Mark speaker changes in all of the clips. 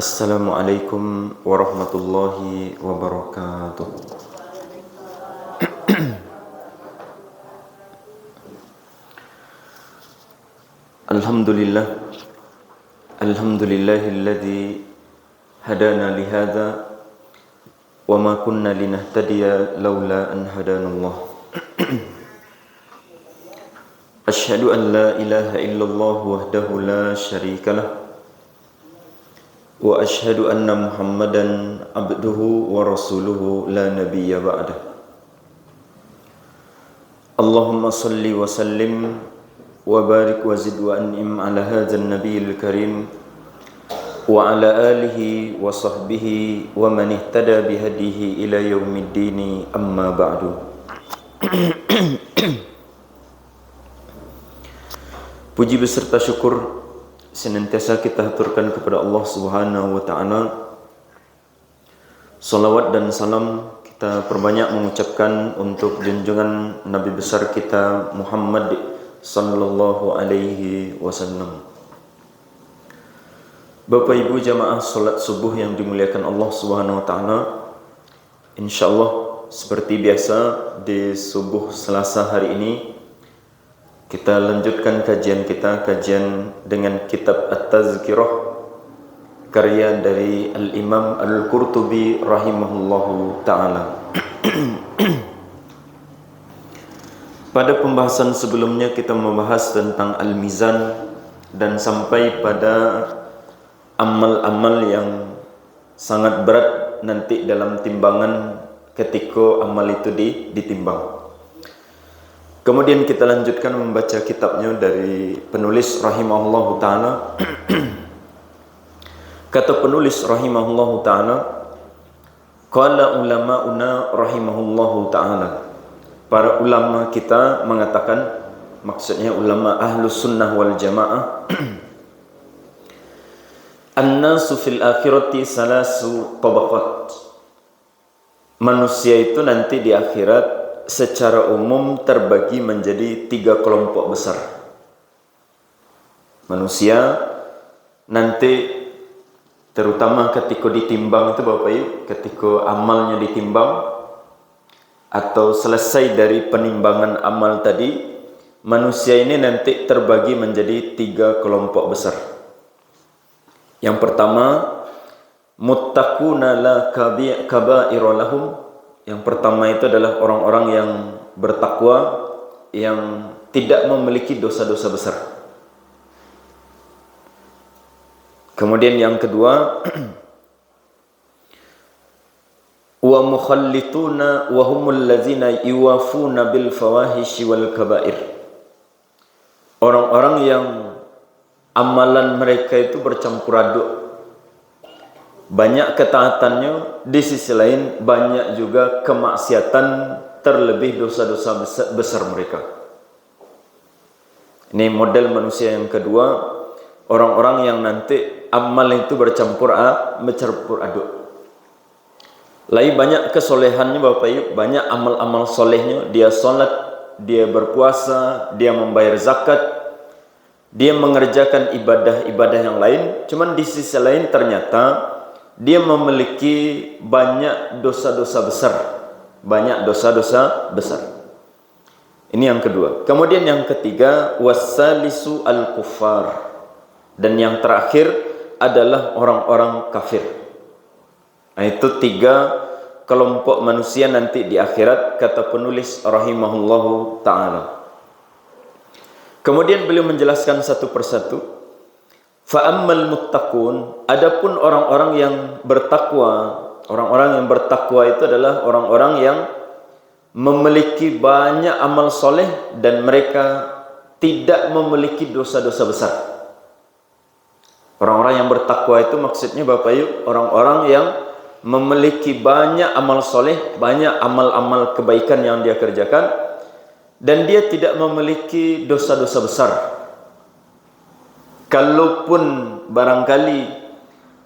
Speaker 1: Assalamualaikum warahmatullahi wabarakatuh. Alhamdulillah, alhamdulillahilladzi hadana lihada wa ma kunna linahtadiya laula an hadanallah. Asyhadu an la ilaha illallah wahdahu la syarikalah wa asyhadu anna Muhammadan abduhu wa rasuluhu la nabiyya ba'dah. Allahumma salli wa sallim wa barik wa zid wa an'im ala hadzal nabiyil karim wa ala alihi wa sahbihi wa man ihtada bihadihi ila yaumiddin, amma ba'du. Puji beserta syukur senantiasa kita haturkan kepada Allah Subhanahu wa taala. Salawat dan salam kita perbanyak mengucapkan untuk junjungan Nabi besar kita Muhammad sallallahu alaihi wasallam. Bapak Ibu jamaah salat subuh yang dimuliakan Allah Subhanahu wa taala, insyaallah seperti biasa di subuh Selasa hari ini kita lanjutkan kajian dengan kitab At-Tazkirah karya dari Al-Imam Al-Qurtubi rahimahullahu ta'ala. Pada pembahasan sebelumnya kita membahas tentang Al-Mizan dan sampai pada amal-amal yang sangat berat nanti dalam timbangan ketika amal itu ditimbang. Kemudian kita lanjutkan membaca kitabnya dari penulis rahimahullahu ta'ala. Kata penulis rahimahullahu ta'ala, qala ulama'una rahimahullahu ta'ala. Para ulama kita mengatakan, maksudnya ulama ahlus sunnah wal jamaah, an-nasu fil akhirati salasu tabaqat. Manusia itu nanti di akhirat secara umum terbagi menjadi 3 kelompok besar. Manusia nanti terutama ketika ditimbang itu Bapak Ibu, ketika amalnya ditimbang atau selesai dari penimbangan amal tadi, manusia ini nanti terbagi menjadi 3 kelompok besar. Yang pertama, muttaquna la kaba'ira lahum. Yang pertama itu adalah orang-orang yang bertakwa, yang tidak memiliki dosa-dosa besar. Kemudian yang kedua, wa mukhallituna wa humul ladzina yuwafuna bil fawahishi wal kaba'ir. Orang-orang yang amalan mereka itu bercampur aduk. Banyak ketaatannya, di sisi lain banyak juga kemaksiatan, terlebih dosa-dosa besar mereka. Ini model manusia yang kedua, orang-orang yang nanti amal itu bercampur aduk. Lain banyak kesolehannya Bapak Ibu, banyak amal-amal solehnya, dia sholat, dia berpuasa, dia membayar zakat, dia mengerjakan ibadah-ibadah yang lain, cuman di sisi lain ternyata dia memiliki banyak dosa-dosa besar. Banyak dosa-dosa besar. Ini yang kedua. Kemudian yang ketiga, wassalisu al-kuffar. Dan yang terakhir adalah orang-orang kafir. Nah, itu 3 kelompok manusia nanti di akhirat, kata penulis rahimahullahu ta'ala. Kemudian beliau menjelaskan satu persatu. Fa'ammal muttaqun, adapun orang-orang yang bertakwa. Orang-orang yang bertakwa itu adalah orang-orang yang memiliki banyak amal soleh dan mereka tidak memiliki dosa-dosa besar. Orang-orang yang bertakwa itu maksudnya Bapak Ibu, orang-orang yang memiliki banyak amal soleh, banyak amal-amal kebaikan yang dia kerjakan, dan dia tidak memiliki dosa-dosa besar. Kalaupun barangkali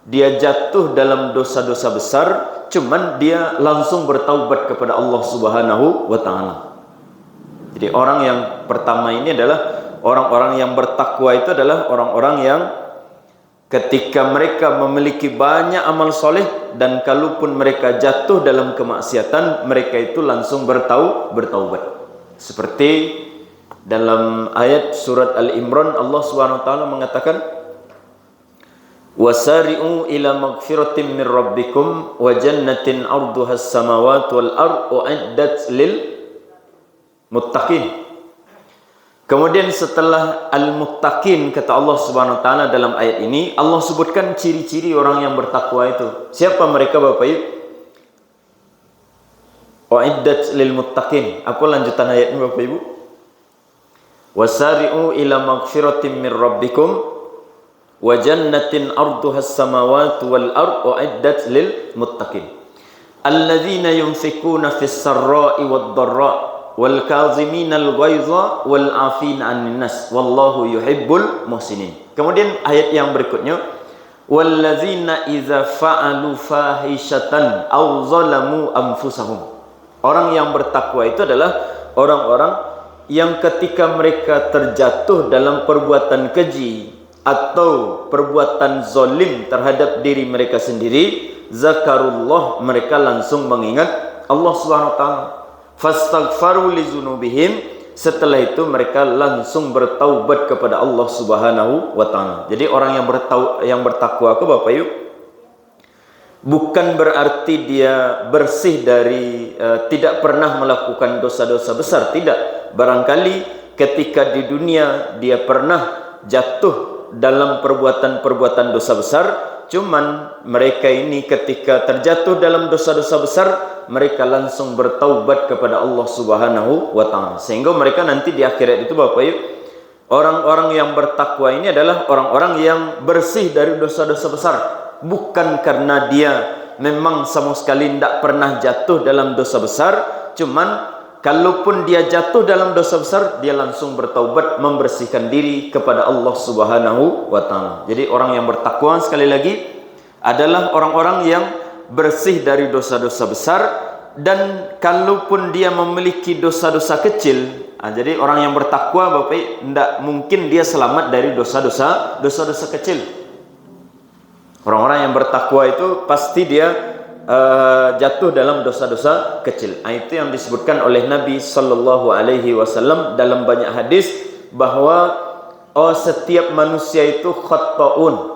Speaker 1: dia jatuh dalam dosa-dosa besar, cuman dia langsung bertaubat kepada Allah Subhanahu wa ta'ala. Jadi orang yang pertama ini adalah orang-orang yang bertakwa, itu adalah orang-orang yang ketika mereka memiliki banyak amal soleh, dan kalaupun mereka jatuh dalam kemaksiatan, mereka itu langsung bertaubat. Seperti dalam ayat surat Al-Imran, Allah SWT mengatakan, wasari'u ila magfiratin min rabbikum wa jannatin arduhas samawati wal ard u'iddat lil muttaqin. Kemudian setelah al-muttaqin, kata Allah Subhanahu wa taala dalam ayat ini, Allah sebutkan ciri-ciri orang yang bertakwa itu. Siapa mereka Bapak Ibu? U'iddat lil muttaqin. Apa lanjutan ayat ini Bapak Ibu? Wasari'u ila magfiratin min rabbikum wa jannatin arduhas samawati wal ard u'iddat lil muttaqin. Alladzina yunfikuna fis sarra'i wad dharra wal kaziminal ghaiza wal afina 'anil nas wallahu yuhibbul muhsinin. Kemudian ayat yang berikutnya, wallazina idza fa'alu fahishatan aw zalamu anfusahum. Orang yang bertakwa itu adalah orang-orang yang ketika mereka terjatuh dalam perbuatan keji atau perbuatan zalim terhadap diri mereka sendiri, zakarullah, mereka langsung mengingat Allah Subhanahu wa taala. Fastaghfaru li dzunubihim, setelah itu mereka langsung bertaubat kepada Allah Subhanahu wa taala. Jadi orang yang bertakwa ke Bapak Ibu, bukan berarti dia bersih dari tidak pernah melakukan dosa-dosa besar, tidak. Barangkali ketika di dunia dia pernah jatuh dalam perbuatan-perbuatan dosa besar, cuman mereka ini ketika terjatuh dalam dosa-dosa besar, mereka langsung bertaubat kepada Allah Subhanahu wa taala. Sehingga mereka nanti di akhirat itu Bapak Ibu, orang-orang yang bertakwa ini adalah orang-orang yang bersih dari dosa-dosa besar. Bukan karena dia memang sama sekali tidak pernah jatuh dalam dosa besar, cuman kalaupun dia jatuh dalam dosa besar, dia langsung bertaubat, membersihkan diri kepada Allah Subhanahu wa taala. Jadi orang yang bertakwa sekali lagi adalah orang-orang yang bersih dari dosa-dosa besar, dan kalaupun dia memiliki dosa-dosa kecil, jadi orang yang bertakwa Bapak, tidak mungkin dia selamat dari dosa-dosa kecil. Orang-orang yang bertakwa itu pasti dia jatuh dalam dosa-dosa kecil. Itu yang disebutkan oleh Nabi Sallallahu Alaihi Wasallam dalam banyak hadis, bahwa setiap manusia itu khata'un.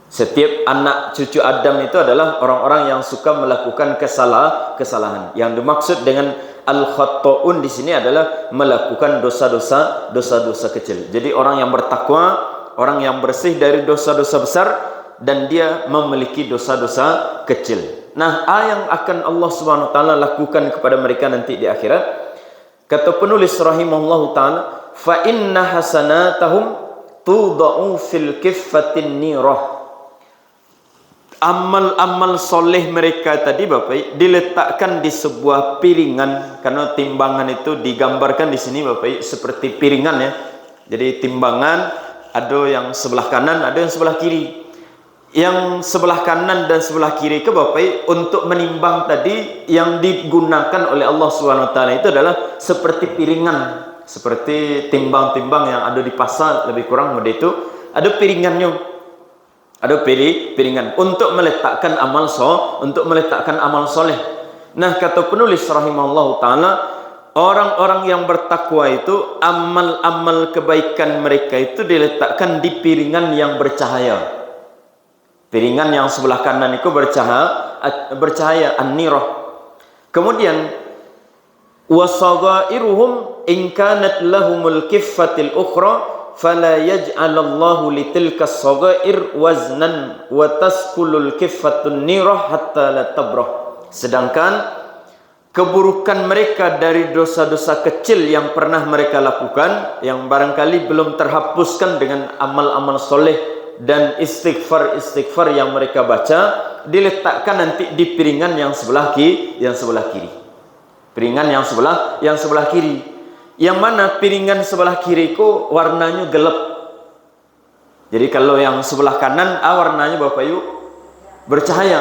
Speaker 1: Setiap anak cucu Adam itu adalah orang-orang yang suka melakukan kesalahan. Yang dimaksud dengan al-khata'un di sini adalah melakukan dosa-dosa kecil. Jadi orang yang bertakwa, orang yang bersih dari dosa-dosa besar, dan dia memiliki dosa-dosa kecil. Nah, yang akan Allah Subhanahu wa taala lakukan kepada mereka nanti di akhirat, kata penulis rahimahullahu taala, fa inna hasanatahum tudau fil kiffatin nirah. Amal-amal soleh mereka tadi Bapak, diletakkan di sebuah piringan, karena timbangan itu digambarkan di sini Bapak seperti piringan ya. Jadi timbangan ada yang sebelah kanan, ada yang sebelah kiri. Yang sebelah kanan dan sebelah kiri ke Bapak untuk menimbang tadi yang digunakan oleh Allah SWT itu adalah seperti piringan, seperti timbang-timbang yang ada di pasar, lebih kurang model itu. Ada piringannya, ada piringan untuk meletakkan amal soleh. Nah, kata penulis rahimahullah taala, orang-orang yang bertakwa itu amal-amal kebaikan mereka itu diletakkan di piringan yang bercahaya. Piringan yang sebelah kanan itu bercahaya an-nirah. Kemudian wasagairuhum in kanat lahumul kiffatil ukhra fala yaj'alallahu litilka as-sagair waznan wa tasqulul kiffatun nirah hatta la tabrah. Sedangkan keburukan mereka dari dosa-dosa kecil yang pernah mereka lakukan, yang barangkali belum terhapuskan dengan amal-amal soleh dan istighfar yang mereka baca, diletakkan nanti di piringan yang sebelah kiri. Piringan yang sebelah kiri. Yang mana piringan sebelah kiri itu warnanya gelap. Jadi kalau yang sebelah kanan warnanya Bapak Ibu bercahaya.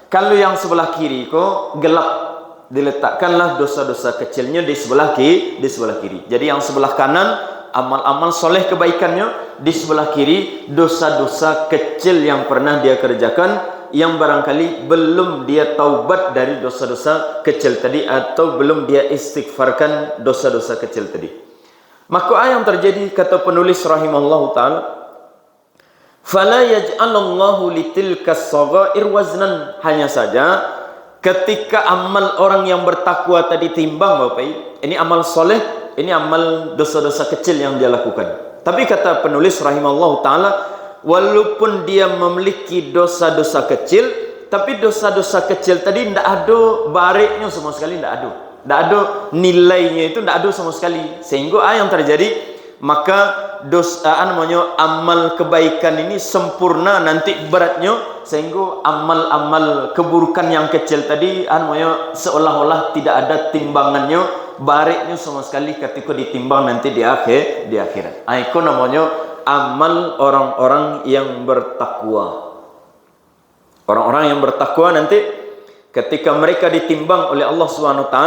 Speaker 1: Kalau yang sebelah kiri itu gelap. Diletakkanlah dosa-dosa kecilnya di sebelah kiri. Jadi yang sebelah kanan amal-amal soleh kebaikannya, di sebelah kiri dosa-dosa kecil yang pernah dia kerjakan, yang barangkali belum dia taubat dari dosa-dosa kecil tadi, atau belum dia istighfarkan dosa-dosa kecil tadi. Maka apa yang terjadi, kata penulis rahimallahu ta'ala, fala yaj'alallahu litilka as-saghair waznan. Hanya saja ketika amal orang yang bertakwa tadi timbang, Bapak Ibu, ini amal soleh, ini amal dosa-dosa kecil yang dia lakukan. Tapi kata penulis rahimallahu ta'ala, walaupun dia memiliki dosa-dosa kecil, tapi dosa-dosa kecil tadi tidak ada bariknya sama sekali, tidak ada nilainya, itu tidak ada sama sekali. Sehingga yang terjadi, maka amal kebaikan ini sempurna nanti beratnya, sehingga amal-amal keburukan yang kecil tadi seolah-olah tidak ada timbangannya, bariknya sama sekali ketika ditimbang nanti di akhirat. Itu namanya amal orang-orang yang bertakwa. Orang-orang yang bertakwa nanti ketika mereka ditimbang oleh Allah SWT,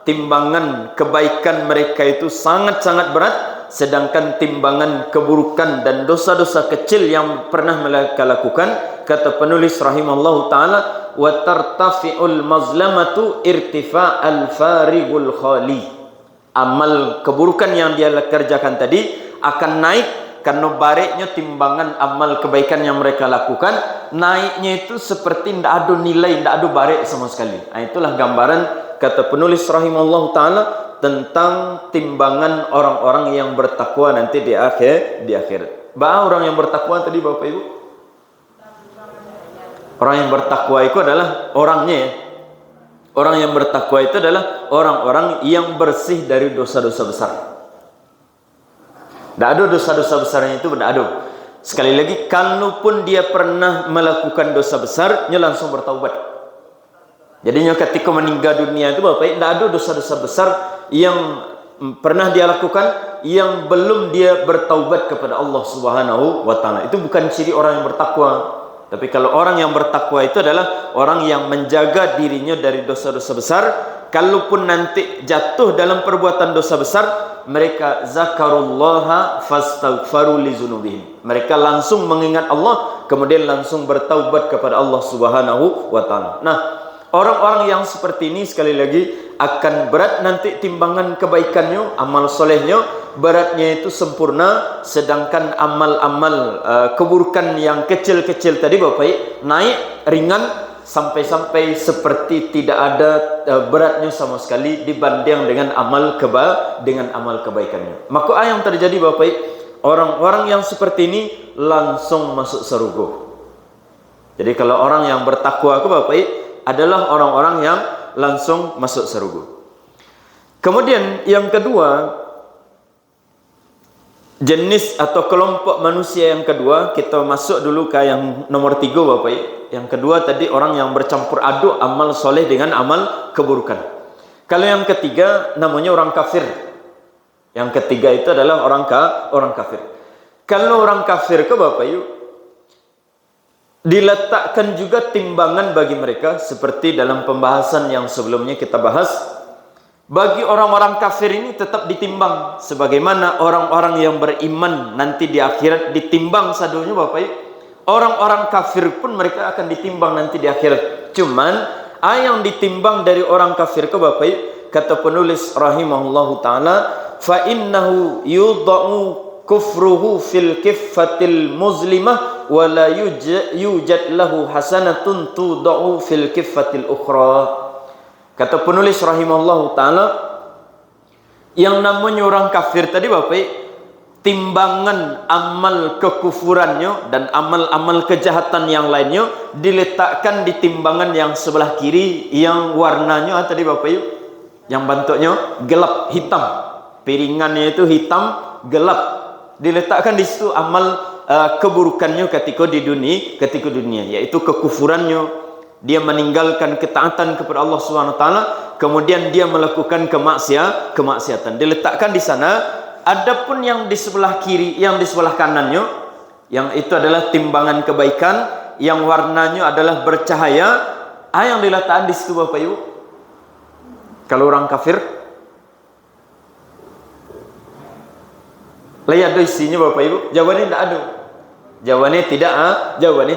Speaker 1: timbangan kebaikan mereka itu sangat-sangat berat, sedangkan timbangan keburukan dan dosa-dosa kecil yang pernah mereka lakukan, kata penulis rahimallahu ta'ala, wa tartafi'ul mazlamatu irtifa'al farigul khali. Amal keburukan yang dia kerjakan tadi akan naik karena bariknya timbangan amal kebaikan yang mereka lakukan, naiknya itu seperti tidak ada nilai, tidak ada barik sama sekali. Itulah gambaran kata penulis rahimallahu ta'ala tentang timbangan orang-orang yang bertakwa nanti di akhirat. Orang yang bertakwa tadi Bapak Ibu, orang yang bertakwa itu adalah orangnya ya. Orang yang bertakwa itu adalah orang-orang yang bersih dari dosa-dosa besar. Tidak ada dosa-dosa besarnya itu, tidak ada. Sekali lagi, kalaupun dia pernah melakukan dosa besar, dia langsung bertaubat. Jadinya ketika meninggal dunia itu Bapak, tidak ada dosa-dosa besar yang pernah dia lakukan yang belum dia bertaubat kepada Allah Subhanahu wa ta'ala. Itu bukan ciri orang yang bertakwa. Tapi kalau orang yang bertakwa itu adalah orang yang menjaga dirinya dari dosa-dosa besar. Kalaupun nanti jatuh dalam perbuatan dosa besar, mereka zakarullaha fastaghfaru li dzunubihim. Mereka langsung mengingat Allah, kemudian langsung bertaubat kepada Allah Subhanahu wa ta'ala. Nah, orang-orang yang seperti ini sekali lagi akan berat nanti timbangan kebaikannya, amal solehnya, beratnya itu sempurna, sedangkan amal-amal keburukan yang kecil-kecil tadi Bapak naik ringan, sampai-sampai seperti tidak ada beratnya sama sekali dibanding dengan amal kebaikannya. Maka yang terjadi Bapak, orang-orang yang seperti ini langsung masuk surga. Jadi kalau orang yang bertakwa ke Bapak adalah orang-orang yang langsung masuk surga. Kemudian yang kedua, jenis atau kelompok manusia yang kedua, kita masuk dulu ke yang nomor 3 Bapak. Yang kedua tadi orang yang bercampur aduk amal soleh dengan amal keburukan. Kalau yang ketiga namanya orang kafir. Yang ketiga itu adalah orang kafir. Kalau orang kafir ke Bapak yuk, diletakkan juga timbangan bagi mereka seperti dalam pembahasan yang sebelumnya kita bahas. Bagi orang-orang kafir ini tetap ditimbang sebagaimana orang-orang yang beriman nanti di akhirat ditimbang sadonya Bapak Ibu. Orang-orang kafir pun mereka akan ditimbang nanti di akhirat. Cuman yang ditimbang dari orang kafir ke Bapak Ibu, kata penulis rahimahullahu ta'ala, fa innahu yudha'u kufruhu fil kiffatil muzlimah wa la yujad lahu hasanatun tudha'u fil kiffatil ukhra. Kata penulis rahimahullahu ta'ala, yang namanya orang kafir tadi Bapak, timbangan amal kekufurannya dan amal-amal kejahatan yang lainnya diletakkan di timbangan yang sebelah kiri, yang warnanya tadi Bapak Ibu, yang bentuknya gelap hitam, piringannya itu hitam gelap, diletakkan di situ amal keburukannya ketika di dunia, yaitu kekufurannya. Dia meninggalkan ketaatan kepada Allah SWT, kemudian dia melakukan kemaksiatan. Diletakkan di sana. Adapun yang di sebelah kiri, yang di sebelah kanannya, yang itu adalah timbangan kebaikan, yang warnanya adalah bercahaya. Yang diletakkan di situ Bapak Ibu, kalau orang kafir, Lah ada isinya Bapak Ibu? Jawabannya tidak ada. Jawabannya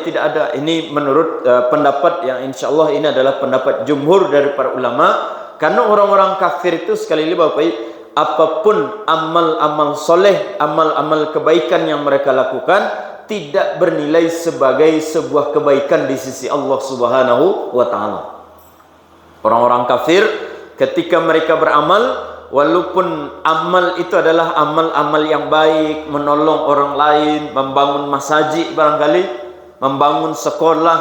Speaker 1: tidak ada. Ini menurut pendapat yang insyaallah ini adalah pendapat jumhur dari para ulama. Karena orang-orang kafir itu sekali lagi Bapak Ibu, apapun amal-amal soleh, amal-amal kebaikan yang mereka lakukan tidak bernilai sebagai sebuah kebaikan di sisi Allah Subhanahu wa taala. Orang-orang kafir ketika mereka beramal, walaupun amal itu adalah amal-amal yang baik, menolong orang lain, membangun masjid barangkali, membangun sekolah,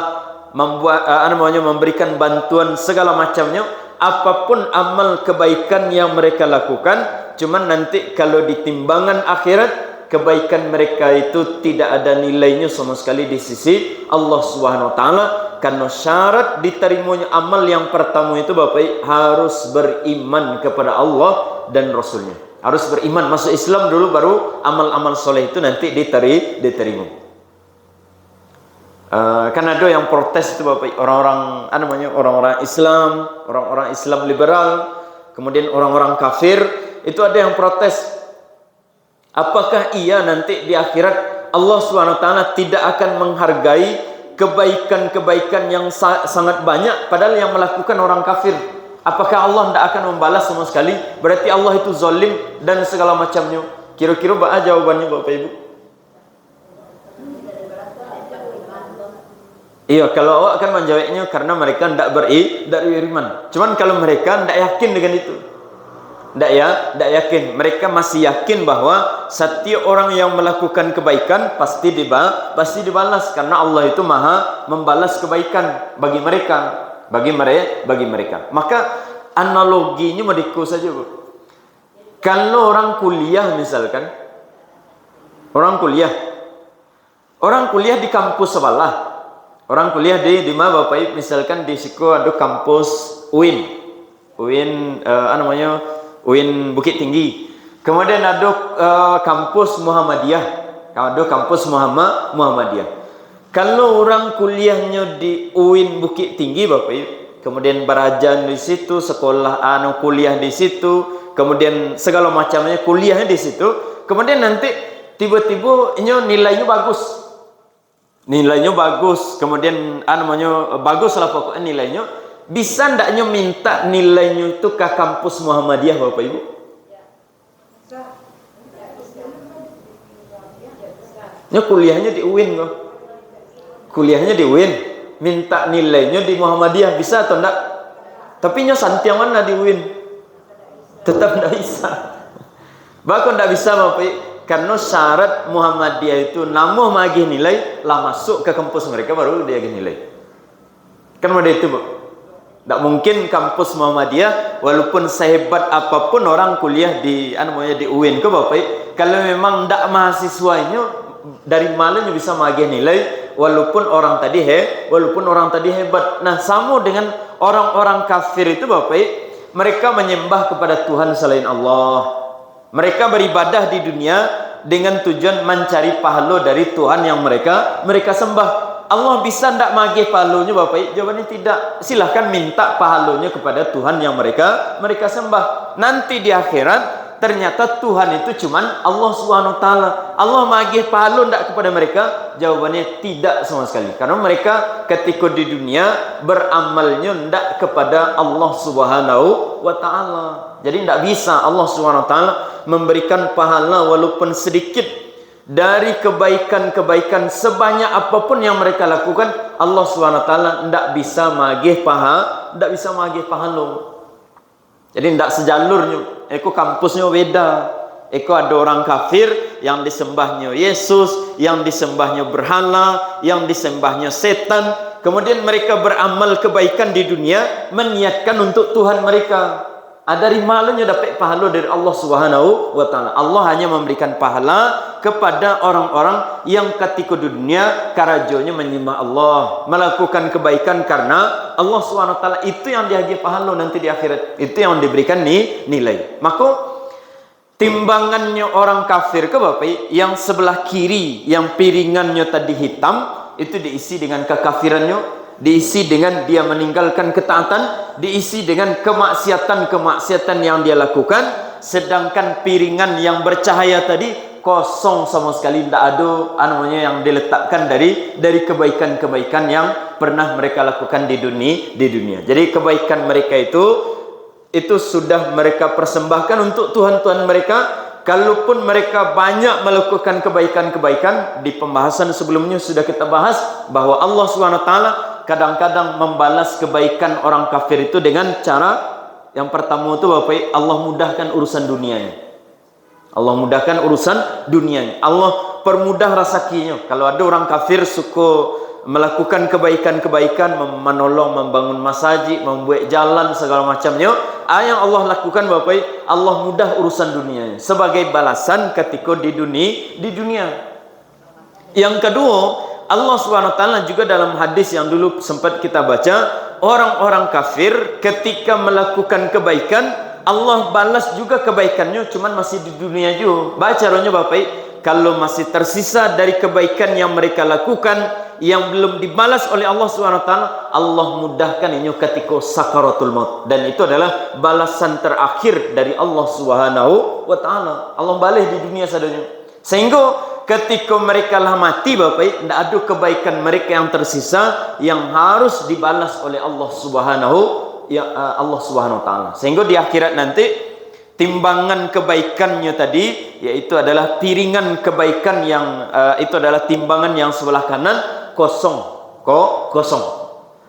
Speaker 1: memberikan bantuan segala macamnya, apapun amal kebaikan yang mereka lakukan, cuman nanti kalau di timbangan akhirat kebaikan mereka itu tidak ada nilainya sama sekali di sisi Allah Subhanahu wa taala. Karena syarat diterimanya amal yang pertama itu Bapak harus beriman kepada Allah dan Rasulnya. Harus beriman, masuk Islam dulu baru amal-amal soleh itu nanti diterima. Kan ada yang protes itu Bapak, orang-orang Islam liberal, kemudian orang-orang kafir itu ada yang protes. Apakah iya nanti di akhirat Allah SWT tidak akan menghargai kebaikan-kebaikan yang sangat banyak padahal yang melakukan orang kafir? Apakah Allah tidak akan membalas sama sekali? Berarti Allah itu zalim dan segala macamnya. Kira-kira apa jawabannya Bapak Ibu? Iya, kalau awak akan menjawabnya karena mereka tidak beriman. Cuman kalau mereka tidak yakin dengan itu, tidak yakin. Mereka masih yakin bahwa setiap orang yang melakukan kebaikan pasti dibalas karena Allah itu maha membalas kebaikan bagi mereka. Maka analoginya mediku saja Bu. Kalau orang kuliah misalkan, orang kuliah di kampus sebelah, orang kuliah di mana Bapak Ibu, misalkan di siku ada kampus UIN Bukit Tinggi. Kemudian ada kampus Muhammadiyah. Muhammadiyah. Kalau orang kuliahnya di UIN Bukit Tinggi Bapak Ibu, kemudian berajan di situ, sekolah kuliah di situ, kemudian segala macamnya kuliahnya di situ, kemudian nanti tiba-tiba nilainya bagus. Kemudian bagus lah pokoknya nilainya. Bisa ndaknya minta nilainya itu ke kampus Muhammadiyah Bapak Ibu? Kuliahnya di UIN kok. Kuliahnya di UIN, minta nilainya di Muhammadiyah bisa atau enggak? Tapi santiang mana di UIN? Tetap enggak bisa. Bahkan enggak bisa Bapak Ibu, karena syarat Muhammadiyah itu namuh magih nilai lah masuk ke kampus mereka baru dia nilai. Kan ada itu Bu. Tidak mungkin kampus Muhammadiyah walaupun sehebat apapun orang kuliah di UIN ke Bapak, kalau memang tidak mahasiswanya dari malanya bisa magih nilai walaupun orang tadi hebat. Nah, sama dengan orang-orang kafir itu Bapak, mereka menyembah kepada Tuhan selain Allah. Mereka beribadah di dunia dengan tujuan mencari pahala dari Tuhan yang mereka sembah. Allah bisa tidak magih pahalanya Bapak? Jawabannya tidak. Silahkan minta pahalanya kepada Tuhan yang mereka sembah. Nanti di akhirat ternyata Tuhan itu cuman Allah Subhanahu wa taala. Allah magih pahala tidak kepada mereka? Jawabannya tidak sama sekali. Karena mereka ketika di dunia beramalnya tidak kepada Allah Subhanahu wa taala. Jadi tidak bisa Allah Subhanahu wa taala memberikan pahala walaupun sedikit dari kebaikan-kebaikan sebanyak apapun yang mereka lakukan. Allah SWT tidak bisa magih pahala. Jadi tidak sejalurnya. Eko kampusnya beda. Eko ada orang kafir yang disembahnya Yesus, yang disembahnya berhala, yang disembahnya setan. Kemudian mereka beramal kebaikan di dunia, meniatkan untuk Tuhan mereka. Dari malanya dapat pahala dari Allah Subhanahu wa taala. Allah hanya memberikan pahala kepada orang-orang yang ketika di dunia karajonya menyembah Allah, melakukan kebaikan karena Allah Subhanahu wa taala, itu yang diagih pahala nanti di akhirat. Itu yang diberikan nilai. Maka timbangannya orang kafir ke Bapak, yang sebelah kiri yang piringannya tadi hitam itu diisi dengan kekafirannya, diisi dengan dia meninggalkan ketaatan, diisi dengan kemaksiatan yang dia lakukan. Sedangkan piringan yang bercahaya tadi kosong sama sekali, tidak ada namanya yang diletakkan dari kebaikan-kebaikan yang pernah mereka lakukan di dunia. Jadi kebaikan mereka itu sudah mereka persembahkan untuk Tuhan-Tuhan mereka. Kalaupun mereka banyak melakukan kebaikan-kebaikan, di pembahasan sebelumnya sudah kita bahas bahwa Allah SWT kadang-kadang membalas kebaikan orang kafir itu dengan cara yang pertama itu Bapak, Allah mudahkan urusan dunianya. Allah mudahkan urusan dunianya. Allah permudah rezekinya. Kalau ada orang kafir suka melakukan kebaikan-kebaikan, menolong, membangun masjid, membuat jalan segala macamnya, yang Allah lakukan Bapak, Allah mudah urusan dunianya sebagai balasan ketika di dunia. Yang kedua, Allah SWT juga dalam hadis yang dulu sempat kita baca, orang-orang kafir ketika melakukan kebaikan, Allah balas juga kebaikannya, cuman masih di dunia juga. Caranya Bapak, kalau masih tersisa dari kebaikan yang mereka lakukan yang belum dibalas oleh Allah SWT, Allah mudahkan ini ketika sakaratul maut, dan itu adalah balasan terakhir dari Allah SWT. Allah balas di dunia sadanya, sehingga ketika mereka lah mati Bapak, tidak ada kebaikan mereka yang tersisa yang harus dibalas oleh Allah SWT. Sehingga di akhirat nanti timbangan kebaikannya tadi, yaitu adalah piringan kebaikan yang itu adalah timbangan yang sebelah kanan kosong.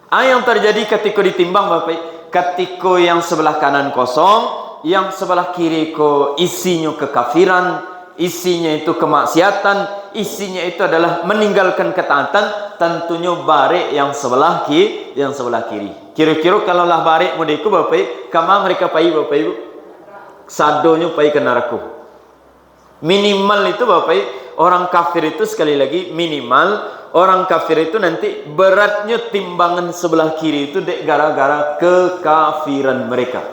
Speaker 1: Yang terjadi ketika ditimbang Bapak, ketika yang sebelah kanan kosong, yang sebelah kiri isinya kekafiran, isinya itu kemaksiatan, isinya itu adalah meninggalkan ketaatan, tentunya barik yang sebelah kiri. Kira-kira kalau lah barik mudiku Bapak, kama mereka pai Bapak Ibu, sadonya pai ke neraka. Minimal itu Bapak, orang kafir itu sekali lagi minimal orang kafir itu nanti beratnya timbangan sebelah kiri itu gara-gara kekafiran mereka.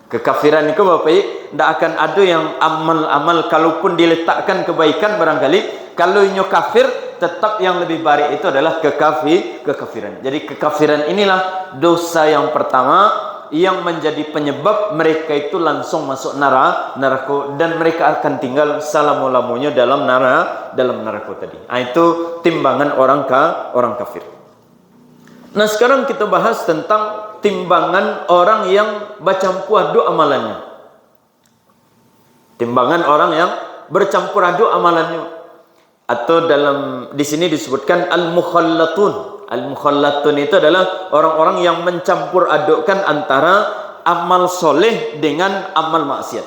Speaker 1: Kekafiran itu Bapak, tidak akan ada yang amal-amal, kalaupun diletakkan kebaikan barangkali, kalau nyo kafir tetap yang lebih baik itu adalah kekafiran. Jadi kekafiran inilah dosa yang pertama yang menjadi penyebab mereka itu langsung masuk neraka, dan mereka akan tinggal selama-lamanya dalam neraka tadi. Itu timbangan orang kafir. Nah, sekarang kita bahas tentang timbangan orang yang bercampur aduk amalannya. Timbangan orang yang bercampur aduk amalannya, atau dalam di sini disebutkan al-mukhallatun. Al-mukhallatun itu adalah orang-orang yang mencampur adukkan antara amal soleh dengan amal maksiat.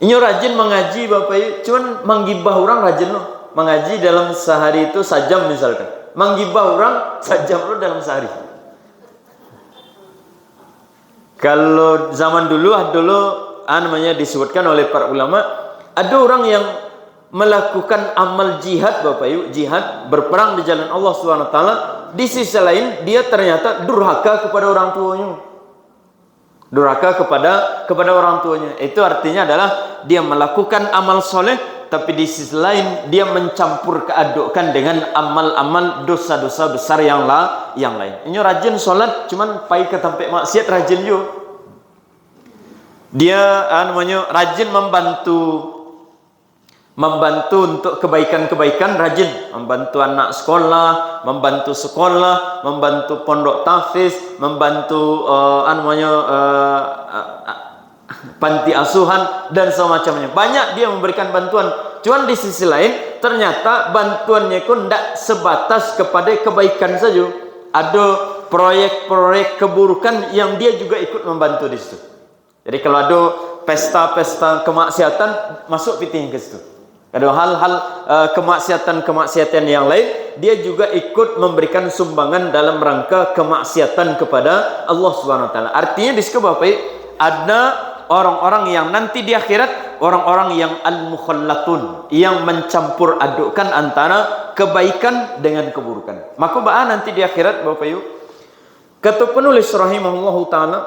Speaker 1: Ini rajin mengaji Bapak, cuman menggibah orang rajin loh. Mengaji dalam sehari itu sajam misalkan. Menggibah orang sajam loh dalam sehari. Kalau zaman dulu namanya disebutkan oleh para ulama, ada orang yang melakukan amal jihad Bapak Ibu, jihad berperang di jalan Allah SWT, di sisi lain dia ternyata durhaka kepada orang tuanya. Durhaka kepada orang tuanya. Itu artinya adalah dia melakukan amal soleh, tapi di sisi lain dia mencampur keadukkan dengan amal-amal dosa-dosa besar yang lain. Ini rajin sholat, cuman pai ke tempat maksiat rajin juga. Dia namanya rajin membantu untuk kebaikan-kebaikan, rajin membantu anak sekolah, membantu pondok tahfiz, membantu panti asuhan dan semacamnya. Banyak dia memberikan bantuan. Cuman di sisi lain ternyata bantuannya pun tidak sebatas kepada kebaikan saja. Ada proyek-proyek keburukan yang dia juga ikut membantu di situ. Jadi kalau ada pesta-pesta kemaksiatan, masuk pitih ke situ. Ada hal-hal kemaksiatan yang lain, dia juga ikut memberikan sumbangan dalam rangka kemaksiatan kepada Allah SWT. Artinya di situ Bapak, ada orang-orang yang nanti di akhirat, orang-orang yang al-mukhallatun, yang mencampur adukkan antara kebaikan dengan keburukan. Maka nanti di akhirat Bapak Ibu, kata penulis rahimahullahu ta'ala,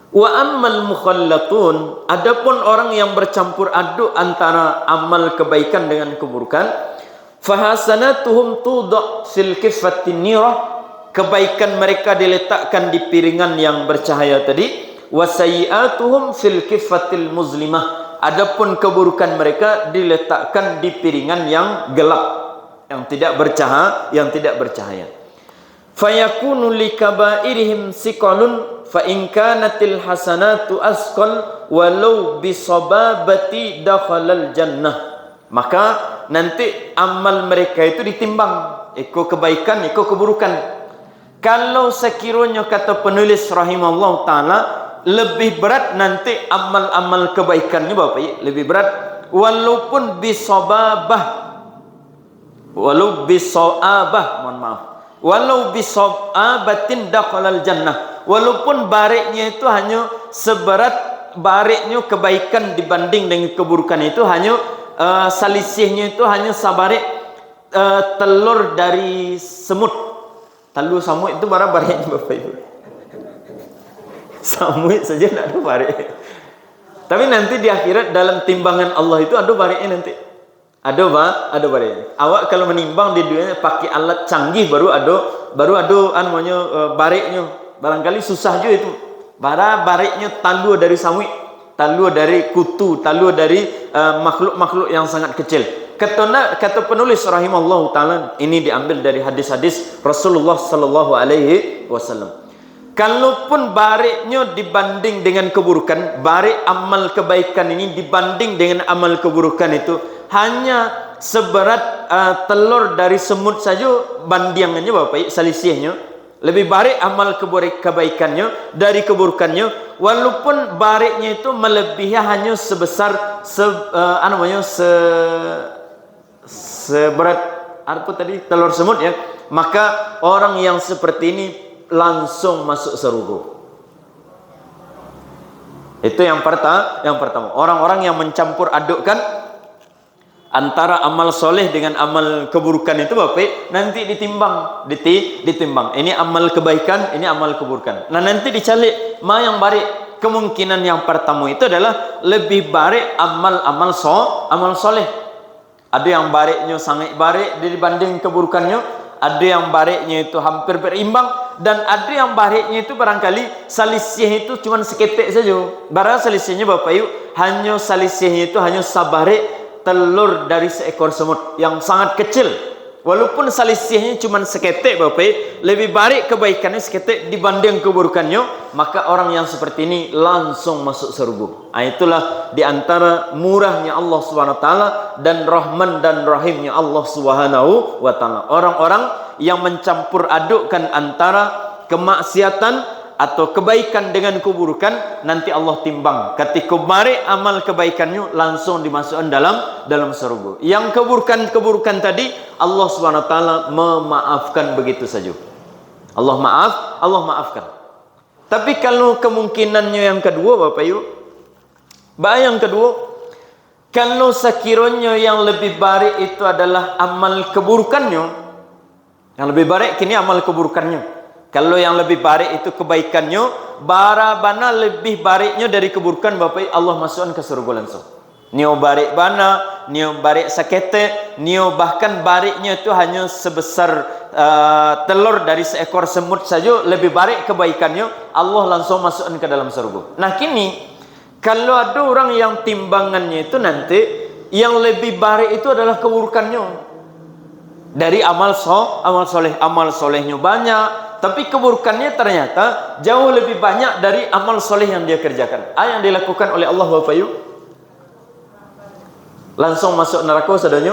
Speaker 1: wa ammal mukhallatun, adapun orang yang bercampur aduk antara amal kebaikan dengan keburukan, fahasanatuhum tudha fil kifatin nirah, kebaikan mereka diletakkan di piringan yang bercahaya tadi, wasayiatuhum fil kifatil muzlimah, adapun keburukan mereka diletakkan di piringan yang gelap, yang tidak bercahaya. Fayakunu likabairihim siqalun fa in kanatil hasanatu asqal walau bisababati dakhalal jannah. Maka nanti amal mereka itu ditimbang, ikut kebaikan, ikut keburukan. Kalau sekiranya kata penulis rahimahullah ta'ala, lebih berat nanti amal-amal kebaikannya Bapak ya, lebih berat walaupun bisababah, walau bisababatin dakhalal jannah, walaupun bareknya itu hanya seberat bareknya kebaikan dibanding dengan keburukan itu, hanya selisihnya itu hanya sabarek telur dari semut. Telur samut itu barang bareknya Bapak Ibu. Samut saja tidak ada barek. Tapi nanti di akhirat dalam timbangan Allah itu ada bareknya nanti. Ada bareknya. Awak kalau menimbang di dunia pakai alat canggih baru ada namanya bareknya. Barangkali susah juga itu. Bareknya talur dari samut, talur dari kutu, talur dari makhluk-makhluk yang sangat kecil. Kata penulis rahimahullah ta'ala, ini diambil dari hadis-hadis Rasulullah sallallahu alaihi wasallam. Kalaupun bareknya dibanding dengan keburukan, barek amal kebaikan ini dibanding dengan amal keburukan itu hanya seberat telur dari semut saja bandingannya Bapak, selisihnya. Lebih baik amal kebaikannya dari keburukannya, walaupun baiknya itu melebihi hanya sebesar seberat apa tadi, telur semut ya, maka orang yang seperti ini langsung masuk surga. Itu yang pertama. Orang-orang yang mencampur adukkan antara amal soleh dengan amal keburukan itu Bapak, nanti ditimbang. Ini amal kebaikan, ini amal keburukan. Nah nanti dicari mana yang baik. Kemungkinan yang pertama itu adalah lebih baik amal soleh. Ada yang baiknya sangat baik dibanding keburukannya, ada yang baiknya itu hampir berimbang, dan ada yang baiknya itu barangkali selisih itu cuma seketik saja. Barang selisihnya Bapak Ibu, hanya selisihnya itu hanya sabarek telur dari seekor semut yang sangat kecil. Walaupun selisihnya cuma seketik Bapak, lebih baik kebaikannya seketik dibanding keburukannya, maka orang yang seperti ini langsung masuk surga. Itulah di antara murahnya Allah SWT dan rahman dan rahimnya Allah SWT. Orang-orang yang mencampur adukkan antara kemaksiatan atau kebaikan dengan keburukan, nanti Allah timbang. Ketika mari amal kebaikannya langsung dimasukkan dalam surga. Yang keburukan tadi Allah SWT memaafkan begitu saja. Allah maafkan. Tapi kalau kemungkinannya yang kedua Bapak Ibu, yang kedua, kalau sekiranya yang lebih baik itu adalah amal keburukannya, yang lebih baik kini amal keburukannya. Kalau yang lebih baik itu kebaikannya, barabana lebih baiknya dari keburukan Bapak, Allah masukkan ke surga langsung. Nio barik bana, nio barik sakete, nio bahkan bariknya itu hanya sebesar telur dari seekor semut saja, lebih baik kebaikannya, Allah langsung masukkan ke dalam surga. Nah kini kalau ada orang yang timbangannya itu nanti yang lebih baik itu adalah keburukannya. Dari amal solehnya banyak, tapi keburukannya ternyata jauh lebih banyak dari amal soleh yang dia kerjakan. Yang dilakukan oleh Allah Bapak Ibu, langsung masuk neraka saudaranya.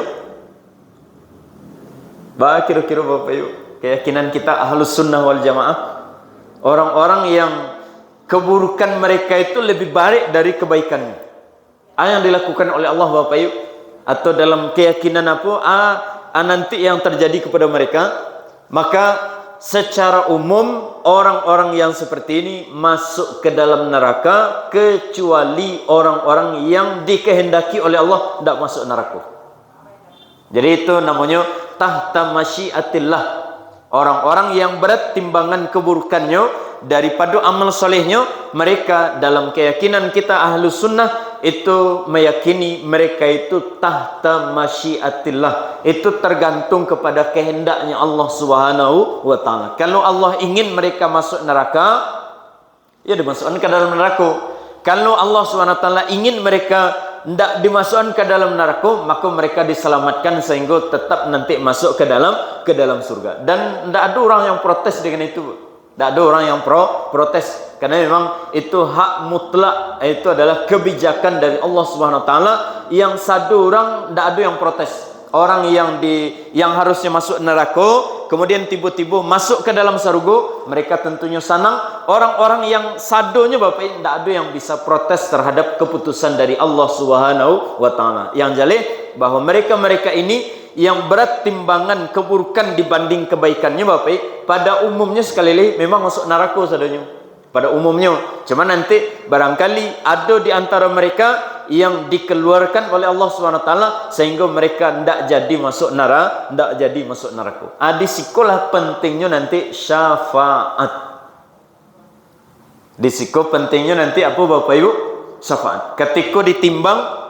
Speaker 1: Kira-kira Bapak Ibu, keyakinan kita ahlus sunnah wal jamaah, orang-orang yang keburukan mereka itu lebih baik dari kebaikannya. Yang dilakukan oleh Allah Bapak Ibu, atau dalam keyakinan nanti yang terjadi kepada mereka, maka secara umum orang-orang yang seperti ini masuk ke dalam neraka, kecuali orang-orang yang dikehendaki oleh Allah tidak masuk neraka. Jadi itu namanya tahta masyiatillah. Orang-orang yang berat timbangan keburukannya daripada amal solehnya, mereka dalam keyakinan kita ahlus sunnah itu meyakini mereka itu tahta masyiatillah. Itu tergantung kepada kehendaknya Allah Subhanahu wa ta'ala. Kalau Allah ingin mereka masuk neraka, ya dimasukkan ke dalam neraka. Kalau Allah Subhanahu wa ta'ala ingin mereka tidak dimasukkan ke dalam neraka, maka mereka diselamatkan sehingga tetap nanti masuk ke dalam surga. Dan tidak ada orang yang protes dengan itu. Tidak ada orang yang protes, karena memang itu hak mutlak, itu adalah kebijakan dari Allah Subhanahu wa taala, yang satu orang tidak ada yang protes. Orang yang harusnya masuk neraka kemudian tiba-tiba masuk ke dalam surga, mereka tentunya senang. Orang-orang yang sadonya Bapak, tidak ada yang bisa protes terhadap keputusan dari Allah Subhanahu wa taala. Yang jelas bahwa mereka-mereka ini yang berat timbangan keburukan dibanding kebaikannya Bapak, pada umumnya sekali lagi memang masuk neraka sadonya. Pada umumnya, cuma nanti barangkali ada di antara mereka yang dikeluarkan oleh Allah SWT sehingga mereka tidak jadi masuk neraka, tidak jadi masuk neraka. Disikolah pentingnya nanti syafaat. Disiko pentingnya nanti apa Bapak Ibu? Syafaat. Ketika ditimbang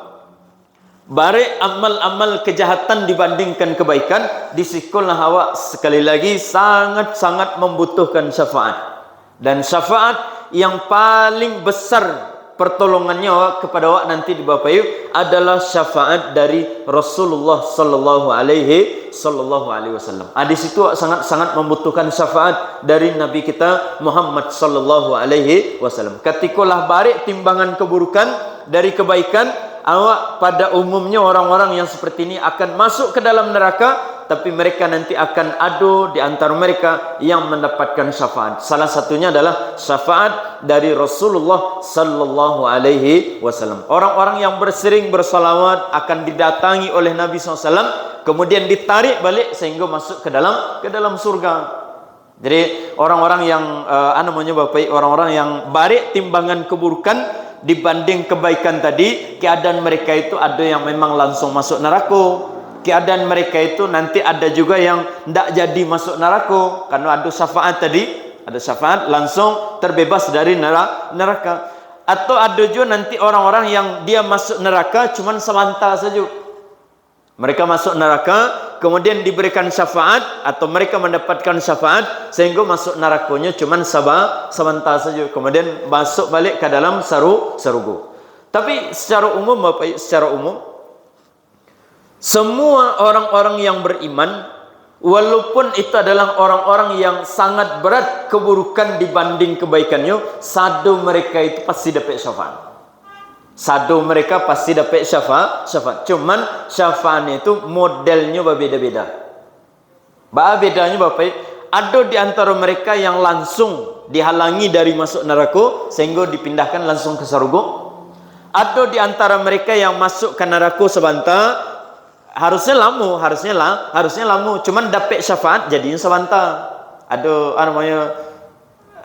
Speaker 1: bare amal-amal kejahatan dibandingkan kebaikan, disikolah awak sekali lagi sangat-sangat membutuhkan syafaat. Dan syafaat yang paling besar pertolongannya kepada awak nanti di Bapak Ibu adalah syafaat dari Rasulullah sallallahu alaihi wasallam. Di situ sangat membutuhkan syafaat dari Nabi kita Muhammad sallallahu alaihi wasallam. Ketikalah balik timbangan keburukan dari kebaikan, awak pada umumnya orang-orang yang seperti ini akan masuk ke dalam neraka, tapi mereka nanti akan ada di antara mereka yang mendapatkan syafaat. Salah satunya adalah syafaat dari Rasulullah sallallahu alaihi wasallam. Orang-orang yang bersering bersalawat akan didatangi oleh Nabi SAW, kemudian ditarik balik sehingga masuk ke dalam surga. Jadi orang-orang yang orang-orang yang balik timbangan keburukan dibanding kebaikan tadi, keadaan mereka itu ada yang memang langsung masuk neraka. Keadaan mereka itu nanti ada juga yang tidak jadi masuk neraka, karena ada syafaat tadi, ada syafaat langsung terbebas dari neraka. Atau ada juga nanti orang-orang yang dia masuk neraka cuman sebentar saja. Mereka masuk neraka kemudian diberikan syafaat, atau mereka mendapatkan syafaat sehingga masuk nerakanya cuman sebentar saja, kemudian masuk balik ke dalam surga. Tapi secara umum Bapak, secara umum semua orang-orang yang beriman, walaupun itu adalah orang-orang yang sangat berat keburukan dibanding kebaikannya, sadu mereka itu pasti dapat syafaat. Sadu mereka pasti dapat syafaat. Cuman syafaatnya itu modelnya berbeda-beda. Bedanya Bapak, ada di antara mereka yang langsung dihalangi dari masuk neraka sehingga dipindahkan langsung ke surga. Ada di antara mereka yang masuk ke neraka sebentar, harusnya lama, cuman dapat syafaat jadinya sebentar. Ada namanya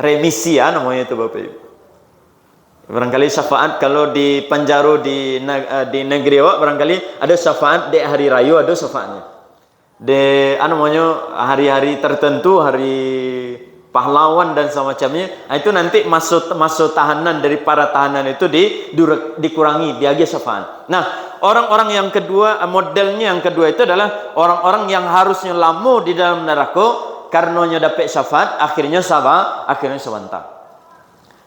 Speaker 1: remisi namanya itu Bapak Ibu. Barangkali syafaat kalau di penjara di negeri awak, barangkali ada syafaat di hari raya, ada syafaatnya. Di hari-hari tertentu, hari pahlawan dan semacamnya, itu nanti masuk tahanan dari para tahanan itu dikurangi, diagi syafaat. Nah, orang-orang yang kedua, modelnya yang kedua itu adalah orang-orang yang harusnya lama di dalam neraka, karenanya dapat syafaat, akhirnya sebentar.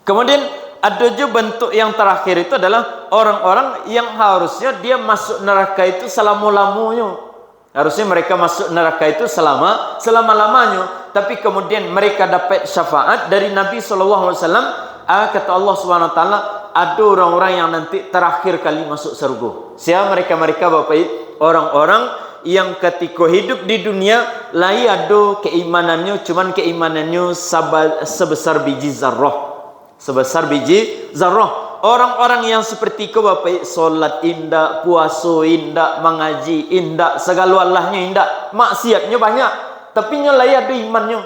Speaker 1: Kemudian ada juga bentuk yang terakhir itu adalah orang-orang yang harusnya dia masuk neraka itu selama-lamanya. Harusnya mereka masuk neraka itu selama-lamanya, tapi kemudian mereka dapat syafaat dari Nabi SAW. Kata Allah SWT, ada orang-orang yang nanti terakhir kali masuk surga. Siapa mereka Bapak Ibu? Orang-orang yang ketika hidup di dunia lai ada keimanannya, cuman keimanannya sebesar biji zarrah. Sebesar biji zarrah. Orang-orang yang seperti itu Bapak, solat indah, puasa indah, mengaji indah, segala Allahnya indah, maksiatnya banyak, tapi lai ada imannya.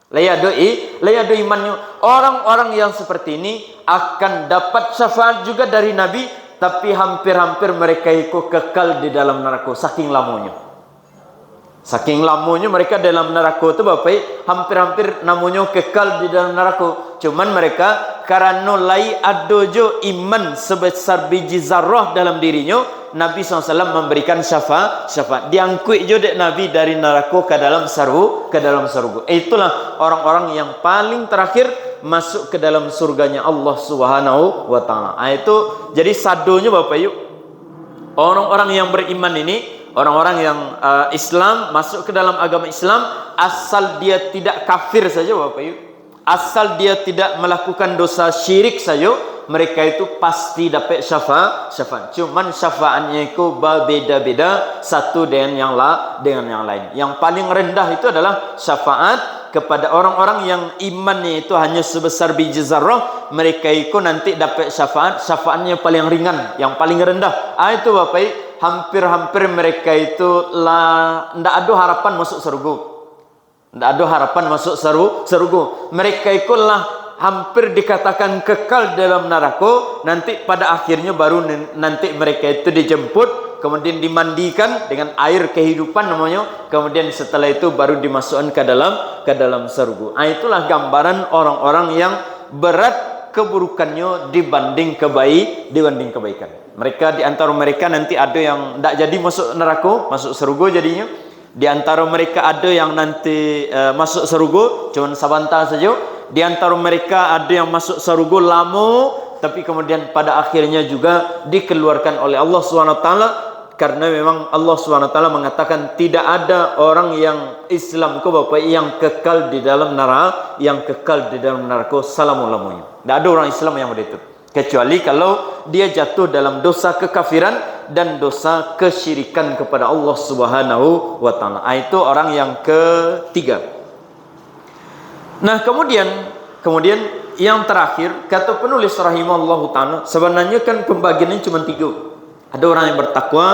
Speaker 1: Lai ada imannya. Orang-orang yang seperti ini akan dapat syafaat juga dari Nabi, tapi hampir-hampir mereka itu kekal di dalam neraka saking lamanya. Saking lamanya mereka dalam neraka itu Bapak, hampir-hampir namanya kekal di dalam neraka. Cuman mereka karena lai ada jo iman sebesar biji zarrah dalam dirinya, Nabi SAW memberikan syafaat. Diangkut jo dek Nabi dari neraka ke dalam surga. Itulah orang-orang yang paling terakhir masuk ke dalam surganya Allah Subhanahu wa taala. Itu jadi sadonya Bapak yuk. Orang-orang yang beriman ini, orang-orang yang Islam, masuk ke dalam agama Islam, asal dia tidak kafir saja Bapak Ibu, asal dia tidak melakukan dosa syirik saja, mereka itu pasti dapat syafaat. Cuman syafaatnya itu berbeda-beda satu dengan yang lain. Yang paling rendah itu adalah syafaat kepada orang-orang yang imannya itu hanya sebesar biji zarrah. Mereka itu nanti dapat syafaatnya paling ringan, yang paling rendah. Itu Bapak Ibu, hampir-hampir mereka itu tidak ada harapan masuk surga. Tidak ada harapan masuk surga. Mereka itulah hampir dikatakan kekal dalam neraka. Nanti pada akhirnya baru nanti mereka itu dijemput, kemudian dimandikan dengan air kehidupan namanya, kemudian setelah itu baru dimasukkan ke dalam surga. Itulah gambaran orang-orang yang berat keburukannya dibanding kebaikan. Mereka, di antara mereka nanti ada yang tidak jadi masuk neraka, masuk surga jadinya. Di antara mereka ada yang nanti masuk surga cuma sebentar saja. Di antara mereka ada yang masuk surga lama, tapi kemudian pada akhirnya juga dikeluarkan oleh Allah SWT, karena memang Allah SWT mengatakan tidak ada orang yang Islam ke Bapak yang kekal di dalam neraka selama-lamanya. Tidak ada orang Islam yang begitu, kecuali kalau dia jatuh dalam dosa kekafiran dan dosa kesyirikan kepada Allah Subhanahu wa taala. Itu orang yang ketiga. Nah, kemudian yang terakhir, kata penulis rahimahullahu taala, sebenarnya kan pembagiannya cuma 3. Ada orang yang bertakwa,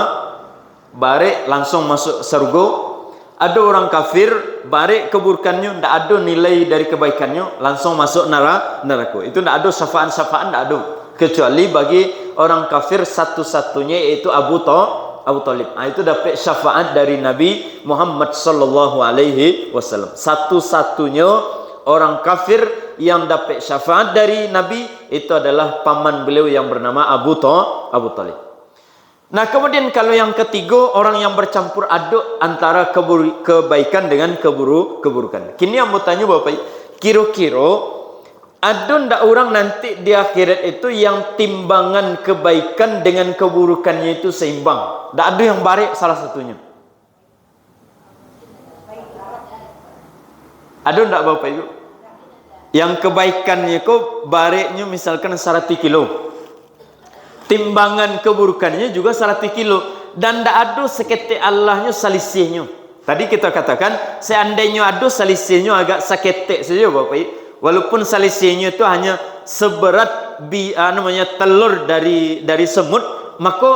Speaker 1: bare langsung masuk surga. Ada orang kafir, bare keburukannya tidak ada nilai dari kebaikannya, langsung masuk neraka. Itu tidak ada syafaat, tidak ada. Kecuali bagi orang kafir satu-satunya yaitu Abu Talib. Itu dapat syafaat dari Nabi Muhammad sallallahu alaihi wasallam. Satu-satunya orang kafir yang dapat syafaat dari Nabi itu adalah paman beliau yang bernama Abu Talib. Nah, kemudian kalau yang ketiga, orang yang bercampur aduk antara kebaikan dengan keburukan. Kini yang mau tanya Bapak, kira-kira ada ndak orang nanti di akhirat itu yang timbangan kebaikan dengan keburukannya itu seimbang? Ndak ada yang baik salah satunya. Ada ndak Bapak Ibu? Yang kebaikannya kok baiknya misalkan 100 kilo. Timbangan keburukannya juga 100 kilo. Dan ndak ada seketik Allahnya selisihnya. Tadi kita katakan seandainya ada selisihnya agak seketik saja Bapak Ibu. Walaupun selisihnya itu hanya seberat telur dari semut, maka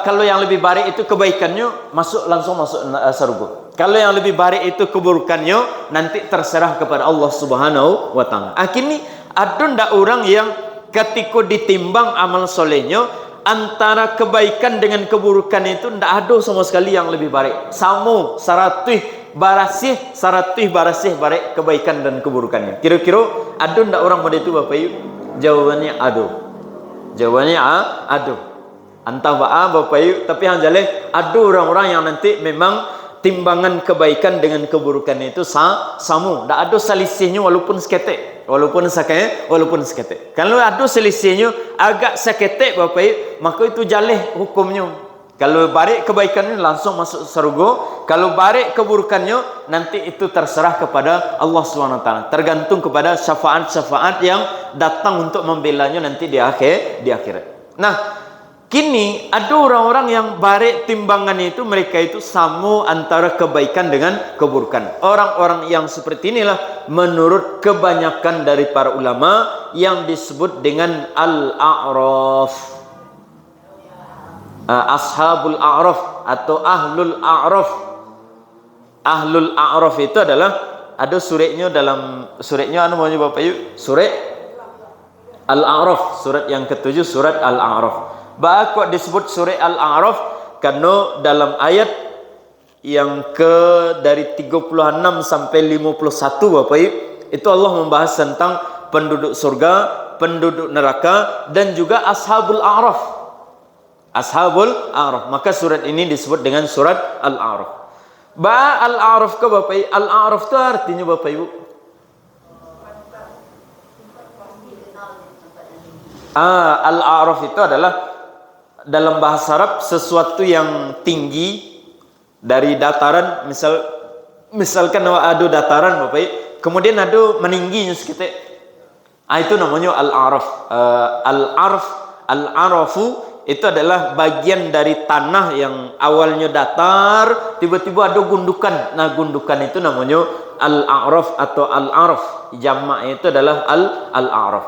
Speaker 1: kalau yang lebih baik itu kebaikannya langsung masuk surga. Kalau yang lebih baik itu keburukannya nanti terserah kepada Allah Subhanahu wa taala. Akhirnya ada ndak orang yang ketika ditimbang amal solehnya antara kebaikan dengan keburukan itu ndak ada sama sekali yang lebih baik. Sama 100 barasih baik kebaikan dan keburukannya. Kira-kira ada ndak orang pada itu Bapak Ibu? Jawabannya ada. Jawabannya ada. Antah Bapak Ibu, tapi yang jelas ada orang-orang yang nanti memang timbangan kebaikan dengan keburukan itu sama. Tak ada selisihnya walaupun seketik. Walaupun seketik. Kalau ada selisihnya agak seketik Bapak Ibu, maka itu jalih hukumnya. Kalau barik kebaikannya langsung masuk surga. Kalau barik keburukannya nanti itu terserah kepada Allah SWT. Tergantung kepada syafaat-syafaat yang datang untuk membelanya nanti di akhirat. Nah, kini ada orang-orang yang barik timbangannya itu mereka itu sama antara kebaikan dengan keburukan. Orang-orang yang seperti inilah menurut kebanyakan dari para ulama yang disebut dengan al-a'raf. Ashabul a'raf atau ahlul a'raf. Ahlul a'raf itu adalah ada suratnya dalam suratnya namanya Bapak Ibu, surat Al-A'raf, surat yang ke-7 surat Al-A'raf. Kok disebut surat Al-A'raf? Karena dalam ayat yang dari 36 sampai 51 Bapak Ibu, itu Allah membahas tentang penduduk surga, penduduk neraka dan juga ashabul a'raf. Ashabul a'raf. Maka surat ini disebut dengan surat Al-A'raf. Al-A'raf ke Bapak Ibu? Al-A'raf itu artinya Bapak Ibu? Al-A'raf itu adalah dalam bahasa Arab sesuatu yang tinggi dari dataran, misalkan ada dataran Bapak, kemudian ada meningginya sekitar. Itu namanya al-araf. Al-arafu itu adalah bagian dari tanah yang awalnya datar, tiba-tiba ada gundukan. Nah, gundukan itu namanya al-a'raf atau al-araf. Jamaknya itu adalah al-a'raf.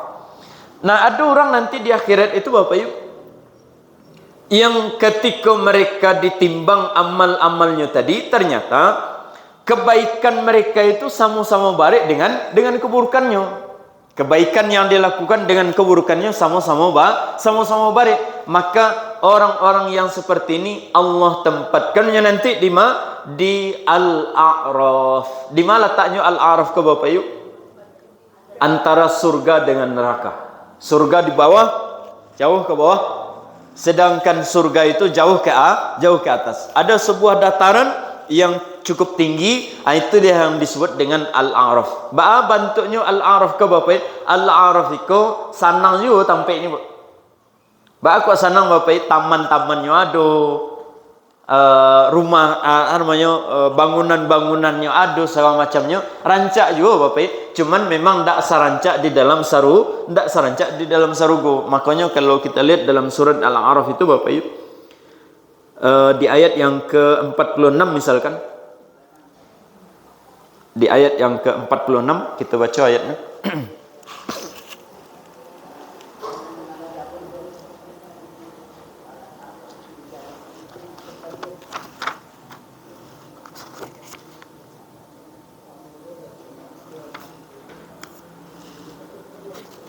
Speaker 1: Nah, ada orang nanti di akhirat itu Bapak Ibu, yang ketika mereka ditimbang amal-amalnya tadi, ternyata kebaikan mereka itu sama-sama barik dengan keburukannya. Kebaikan yang dilakukan dengan keburukannya sama-sama barik. Maka orang-orang yang seperti ini Allah tempatkannya nanti di al-a'raf. Di mana letaknya al-a'raf ke Bapak Ibu? Antara surga dengan neraka. Surga di bawah, jauh ke bawah. Sedangkan surga itu jauh ke atas. Ada sebuah dataran yang cukup tinggi, itu dia yang disebut dengan al-a'raf. Bentuknya al-a'raf ke Bapak? Al-a'raf itu sanang juga tampai ini. Kok sanang Bapak? Taman-tamannya ada, rumah bangunan-bangunannya ada, segala macamnya. Rancak juga Bapak. Cuman memang tidak serancak di dalam sarugo. Makanya kalau kita lihat dalam surat al-a'raf itu Bapak, di ayat yang ke-46 misalkan, di ayat yang ke-46 kita baca ayatnya.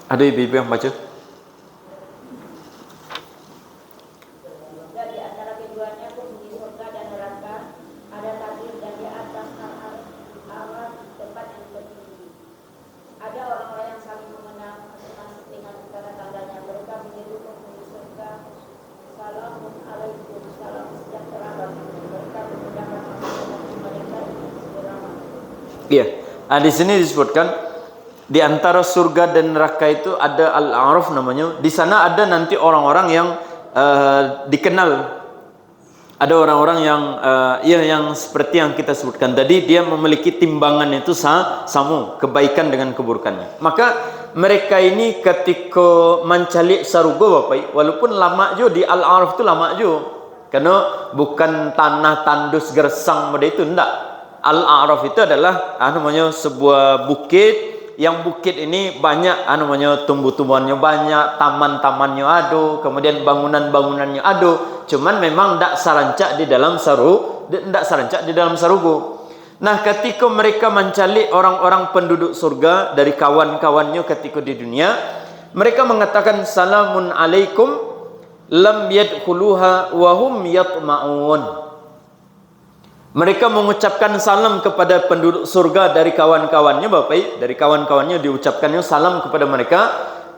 Speaker 1: Ada ibu-ibu yang baca? Iya. Di sini disebutkan di antara surga dan neraka itu ada al-a'raf namanya. Di sana ada nanti orang-orang yang dikenal. Ada orang-orang yang yang seperti yang kita sebutkan tadi, dia memiliki timbangan itu sama kebaikan dengan keburukannya. Maka mereka ini ketika mencalik sarugo Bapak, walaupun lama juga di al-a'raf itu lama juga. Karena bukan tanah tandus gersang pada itu, enggak. Al-a'raf itu adalah namanya sebuah bukit, yang bukit ini banyak tumbuh-tumbuhannya banyak, taman-tamannya ada, kemudian bangunan-bangunannya ada. Cuman memang tidak serancak di dalam sarugo. Nah, ketika mereka mencalik orang-orang penduduk surga dari kawan-kawannya ketika di dunia, mereka mengatakan salamun alaikum lam yadkhuluha wa hum yatma'un. Mereka mengucapkan salam kepada penduduk surga dari kawan-kawannya Bapak, dari kawan-kawannya diucapkannya salam kepada mereka,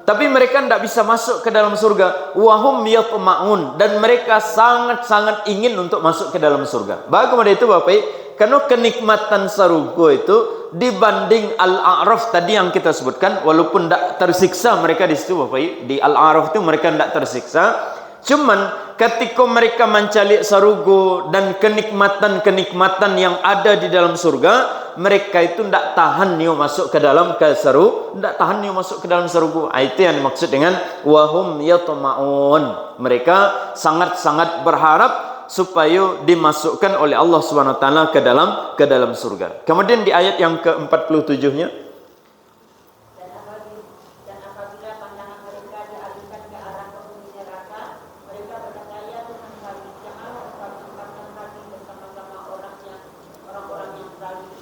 Speaker 1: tapi mereka tidak bisa masuk ke dalam surga. Wahum yatma'un, dan mereka sangat-sangat ingin untuk masuk ke dalam surga. Bagaimana itu Bapak? Karena kenikmatan sarugo itu dibanding al-a'raf tadi yang kita sebutkan, walaupun tidak tersiksa mereka di situ Bapak, di al-a'raf itu mereka tidak tersiksa. Cuman ketika mereka mencalik sarugo dan kenikmatan-kenikmatan yang ada di dalam surga, mereka itu tidak tahan masuk ke dalam tidak tahan masuk ke dalam sarugo. Itu yang dimaksud dengan wahum yatma'un. Mereka sangat-sangat berharap supaya dimasukkan oleh Allah Subhanahu wa taala ke dalam surga. Kemudian di ayat yang ke-47-nya,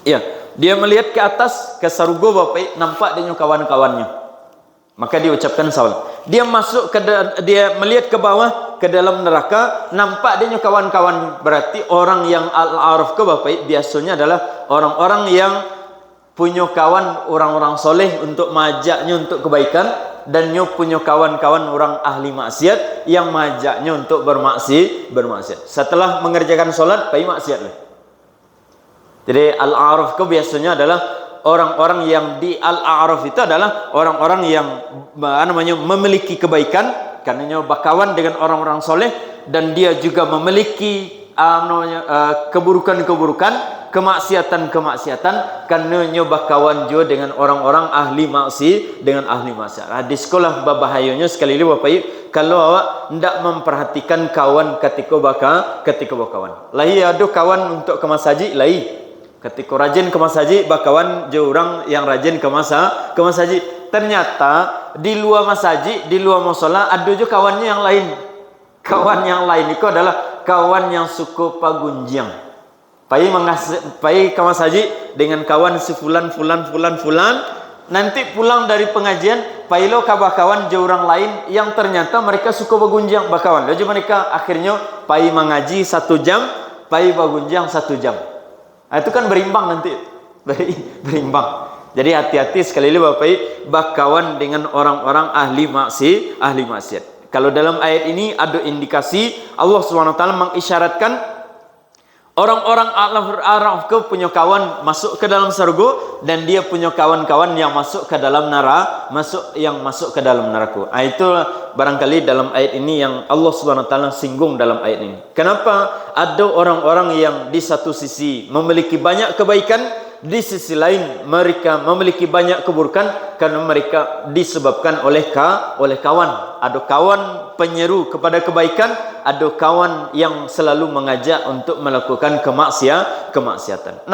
Speaker 1: ya, dia melihat ke atas ke sarugo Bapak, nampak dia kawan-kawannya. Maka dia ucapkan salam. Dia melihat ke bawah ke dalam neraka, nampak dia kawan-kawan. Berarti orang yang al-a'raf ke Bapak biasanya adalah orang-orang yang punya kawan orang-orang soleh untuk majaknya untuk kebaikan, dan punya kawan-kawan orang ahli maksiat yang majaknya untuk bermaksiat. Setelah mengerjakan solat, pergi maksiat lah. Jadi al-a'raf itu biasanya adalah orang-orang yang di al-a'raf itu adalah orang-orang yang memiliki kebaikan, karenanya berkawan dengan orang-orang soleh, dan dia juga memiliki keburukan-keburukan, kemaksiatan-kemaksiatan, karenanya berkawan juga dengan orang-orang ahli maksiat. Di sekolah bahayanya sekali lagi Bapak Ibu, kalau awak tidak memperhatikan kawan ketika berkawan. Lahi ada kawan untuk ke masjid, lahi ketika rajin ke masjid berkawan je orang yang rajin ke masjid. Ternyata di luar masjid, di luar mushola ada juga kawannya yang lain. Kawan yang lain itu adalah kawan yang suka pagunjiang. Pai ke masjid dengan kawan sefulan fulan. Nanti pulang dari pengajian, pai lo kawan je orang lain yang ternyata mereka suka pagunjiang berkawan. Lalu mereka akhirnya pai mengaji 1 jam, pai pagunjiang 1 jam. Nah, itu kan berimbang nanti. Berimbang. Jadi hati-hati sekali lagi Bapak Ibu, berkawan dengan orang-orang ahli maksiat. Kalau dalam ayat ini ada indikasi Allah SWT mengisyaratkan orang-orang A'raf punya kawan masuk ke dalam surga, dan dia punya kawan-kawan yang masuk ke dalam neraka. Itu barangkali dalam ayat ini yang Allah SWT singgung dalam ayat ini. Kenapa ada orang-orang yang di satu sisi memiliki banyak kebaikan, di sisi lain mereka memiliki banyak keburukan, karena mereka disebabkan oleh kawan. Ada kawan penyeru kepada kebaikan, ada kawan yang selalu mengajak untuk melakukan kemaksiatan.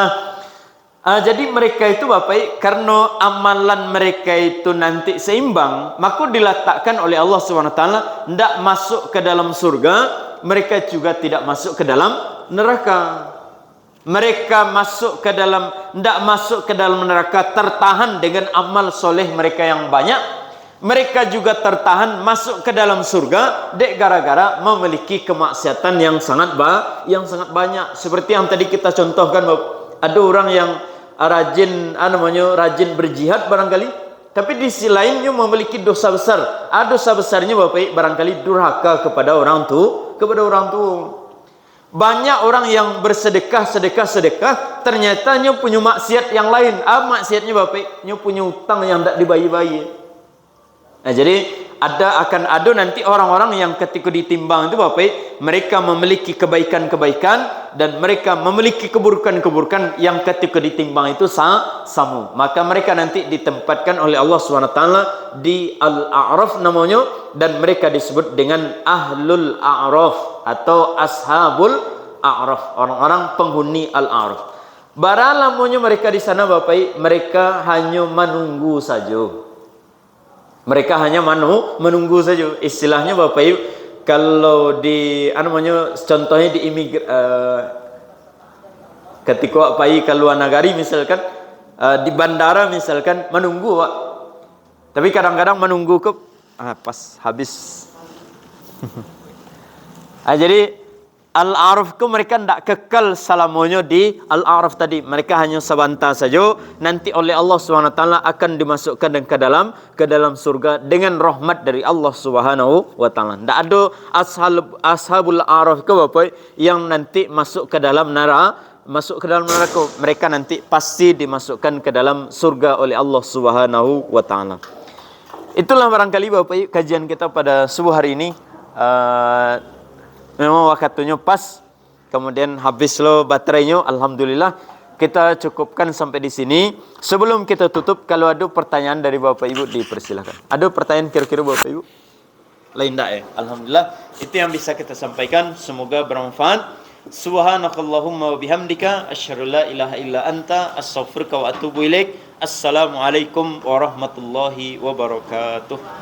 Speaker 1: Jadi mereka itu Bapak Ibu, karena amalan mereka itu nanti seimbang, maka diletakkan oleh Allah SWT tidak masuk ke dalam surga, mereka juga tidak masuk ke dalam neraka. Mereka tidak masuk ke dalam neraka, tertahan dengan amal soleh mereka yang banyak. Mereka juga tertahan masuk ke dalam surga gara-gara memiliki kemaksiatan yang sangat banyak. Seperti yang tadi kita contohkan, ada orang yang rajin berjihad barangkali, tapi di sisi lainnya memiliki dosa besar. Dosa besarnya Bapak barangkali durhaka kepada orang tua. Banyak orang yang bersedekah, ternyata nya punya maksiat yang lain. Maksiatnya Bapak, nya punya utang yang tidak dibayar. Jadi akan ada nanti orang-orang yang ketika ditimbang itu Bapak, mereka memiliki kebaikan-kebaikan dan mereka memiliki keburukan-keburukan yang ketika ditimbang itu sama. Maka mereka nanti ditempatkan oleh Allah SWT di Al-A'raf namanya, dan mereka disebut dengan Ahlul A'raf atau Ashabul A'raf, orang-orang penghuni Al-A'raf. Baralamunya mereka di sana Bapak, mereka hanya menunggu saja. Mereka hanya menunggu saja. Istilahnya Bapak Ibu, kalau contohnya di ketika pai ke luar negeri misalkan, di bandara misalkan menunggu Pak. Tapi kadang-kadang menunggu pas habis. Jadi Al-A'raf itu mereka tidak kekal selamanya di Al-A'raf tadi. Mereka hanya sebentar saja. Nanti oleh Allah SWT akan dimasukkan ke dalam surga dengan rahmat dari Allah SWT. Tidak ada ashabul A'raf itu Bapak yang nanti masuk ke dalam neraka. Mereka nanti pasti dimasukkan ke dalam surga oleh Allah SWT. Itulah barangkali Bapak Ibu kajian kita pada subuh hari ini. Memang waktunya pas, kemudian habis baterainya. Alhamdulillah, kita cukupkan sampai di sini. Sebelum kita tutup, kalau ada pertanyaan dari Bapak Ibu dipersilakan. Ada pertanyaan kira-kira Bapak Ibu? Lain tak ya? Alhamdulillah, itu yang bisa kita sampaikan. Semoga bermanfaat. Subhanakallahumma wa bihamdika asyhadu la ilaha illa anta astaghfiruka wa atubu ilaik. Assalamualaikum warahmatullahi wabarakatuh.